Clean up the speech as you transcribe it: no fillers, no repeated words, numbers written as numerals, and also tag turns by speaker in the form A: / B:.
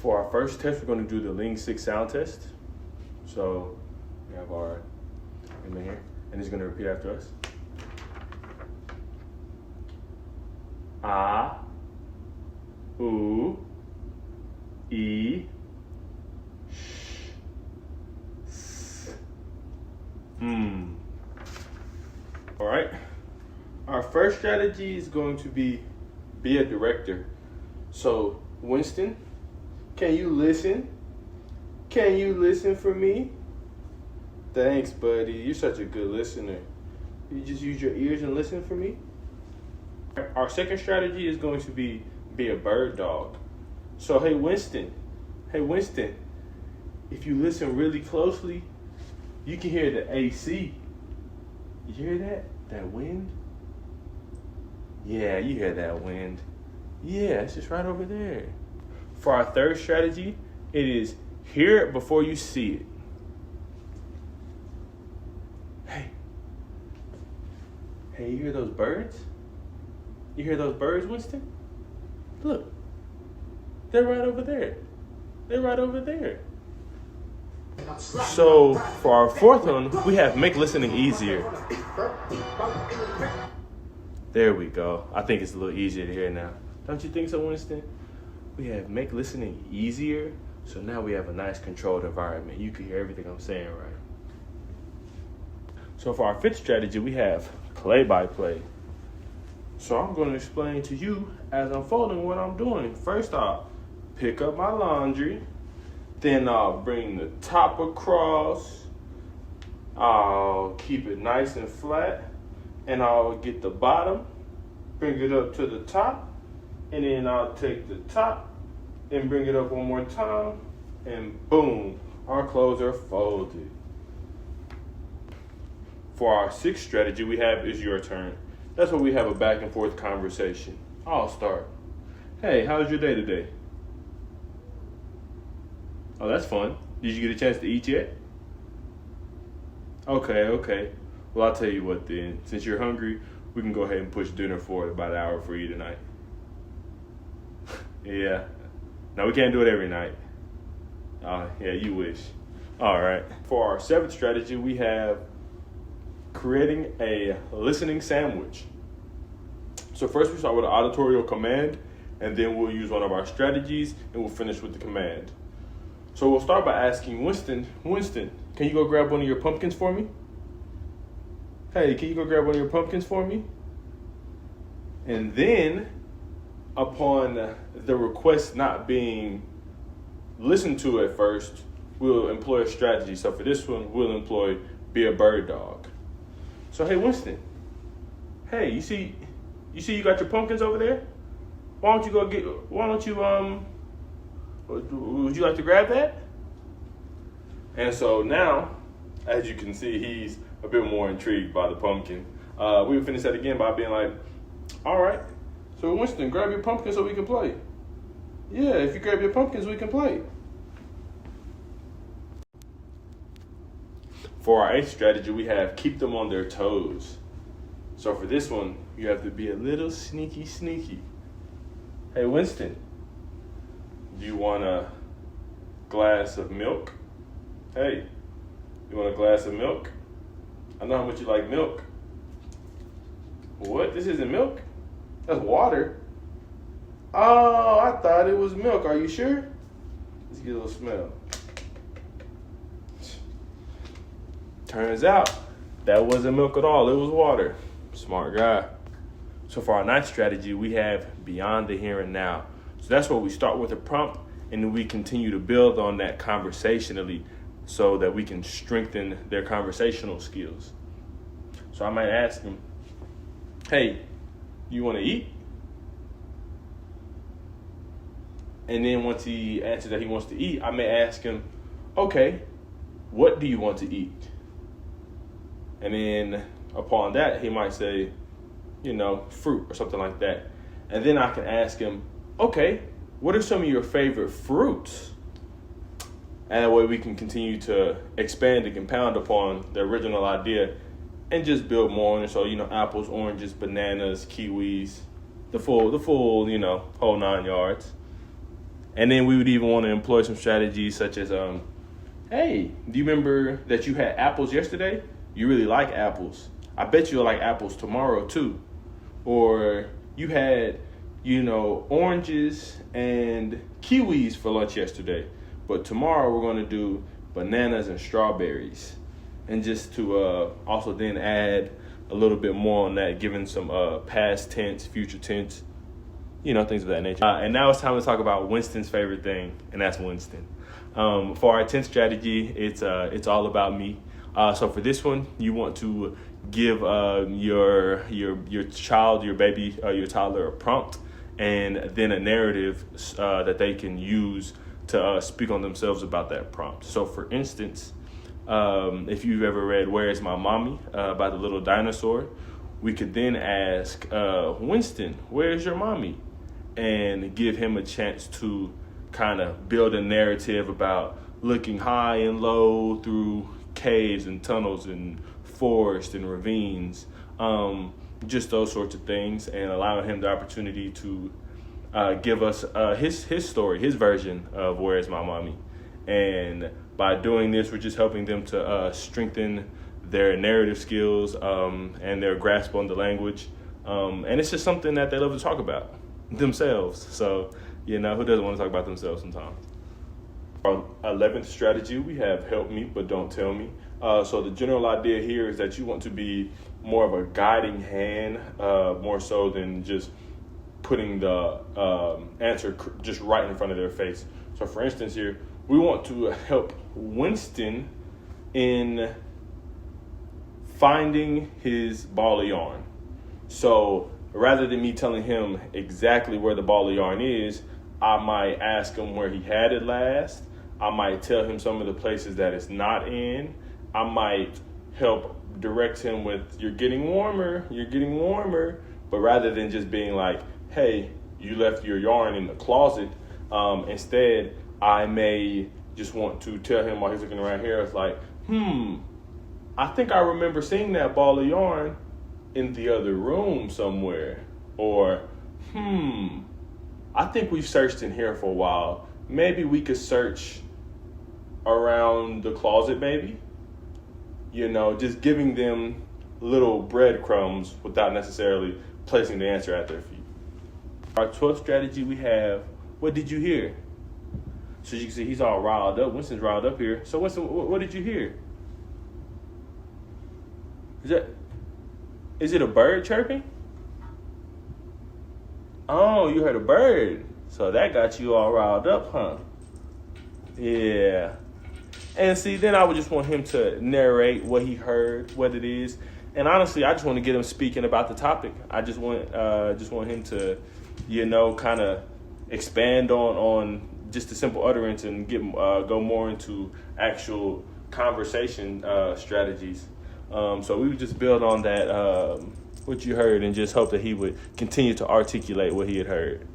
A: For our first test, we're going to do the Ling 6 sound test. So we have our in here, and he's going to repeat after us. A, U, E, sh, s, m. All right. Our first strategy is going to be a director. So Winston, can you listen? Can you listen for me? Thanks, buddy. You're such a good listener. You just use your ears and listen for me. Our second strategy is going to be a bird dog. So hey Winston, if you listen really closely, you can hear the AC. You hear that? That wind? Yeah, you hear that wind. Yeah, it's just right over there. For our third strategy, it is hear it before you see it. Hey, you hear those birds? You hear those birds, Winston? Look, they're right over there. They're right over there. So for our fourth one, we have make listening easier. There we go. I think it's a little easier to hear now. Don't you think so, Winston? We have make listening easier. So now we have a nice controlled environment. You can hear everything I'm saying right. So for our fifth strategy, we have play-by-play. So I'm going to explain to you as I'm folding what I'm doing. First, I'll pick up my laundry. Then I'll bring the top across. I'll keep it nice and flat. And I'll get the bottom, bring it up to the top. And then I'll take the top and bring it up one more time. And boom, our clothes are folded. For our sixth strategy we have is your turn. That's where we have a back and forth conversation. I'll start. Hey, how's your day today? Oh, that's fun. Did you get a chance to eat yet? Okay. Well, I'll tell you what then. Since you're hungry, we can go ahead and push dinner forward about an hour for you tonight. Yeah. No, we can't do it every night. Yeah, you wish. All right. For our seventh strategy, we have creating a listening sandwich. So first we start with an auditorial command, and then we'll use one of our strategies, and we'll finish with the command. So we'll start by asking Winston, can you go grab one of your pumpkins for me? Hey, can you go grab one of your pumpkins for me? And then, upon the request not being listened to at first, we'll employ a strategy. So for this one, we'll employ be a bird dog. So hey Winston, hey, you see you got your pumpkins over there? Would you like to grab that? And so now, as you can see, he's a bit more intrigued by the pumpkin. We would finish that again by being like, all right, so Winston, grab your pumpkin so we can play. Yeah, if you grab your pumpkins, we can play. For our eighth strategy, we have keep them on their toes. So for this one, you have to be a little sneaky. Hey, Winston, do you want a glass of milk? Hey, you want a glass of milk? I know how much you like milk. What? This isn't milk? That's water. Oh, I thought it was milk. Are you sure? Let's get a little smell. Turns out that wasn't milk at all. It was water. Smart guy. So for our ninth strategy, we have beyond the here and now. So that's where we start with a prompt, and then we continue to build on that conversationally so that we can strengthen their conversational skills. So I might ask him, hey, you want to eat? And then once he answers that he wants to eat, I may ask him, okay, what do you want to eat? And then upon that, he might say, fruit or something like that. And then I can ask him, okay, what are some of your favorite fruits? And that way we can continue to expand and compound upon the original idea and just build more on it. So, apples, oranges, bananas, kiwis, the full, whole 9 yards. And then we would even want to employ some strategies such as, hey, do you remember that you had apples yesterday? You really like apples. I bet you'll like apples tomorrow too. Or you had, oranges and kiwis for lunch yesterday, but tomorrow we're going to do bananas and strawberries. And just to also then add a little bit more on that, giving some past tense, future tense, things of that nature. And now it's time to talk about Winston's favorite thing, and that's Winston. For our tense strategy, it's all about me. So for this one, you want to give your child, your baby, your toddler a prompt, and then a narrative that they can use to speak on themselves about that prompt. So for instance, if you've ever read Where Is My Mommy about the little dinosaur, we could then ask Winston, where's your mommy? And give him a chance to kind of build a narrative about looking high and low through caves and tunnels and forests and ravines, just those sorts of things, and allowing him the opportunity to give us his story, his version of Where Is My Mommy. And by doing this, we're just helping them to strengthen their narrative skills and their grasp on the language. And it's just something that they love to talk about themselves. So, who doesn't want to talk about themselves sometimes? Our 11th strategy, we have help me, but don't tell me. So the general idea here is that you want to be more of a guiding hand, more so than just putting the answer just right in front of their face. So for instance here, we want to help Winston in finding his ball of yarn. So rather than me telling him exactly where the ball of yarn is, I might ask him where he had it last. I might tell him some of the places that it's not in. I might help direct him with, you're getting warmer. But rather than just being like, hey, you left your yarn in the closet, instead, I may just want to tell him while he's looking around here, it's like, I think I remember seeing that ball of yarn in the other room somewhere. Or, I think we've searched in here for a while. Maybe we could search around the closet, maybe. Just giving them little breadcrumbs without necessarily placing the answer at their feet. Our 12th strategy, we have, what did you hear? So you can see he's all riled up. Winston's riled up here. So Winston, what did you hear? Is it a bird chirping? Oh, you heard a bird. So that got you all riled up, huh? Yeah. And see, then I would just want him to narrate what he heard, what it is. And honestly, I just want to get him speaking about the topic. I just want him to, kind of expand on just the simple utterance and go more into actual conversation strategies. So we would just build on that, what you heard, and just hope that he would continue to articulate what he had heard.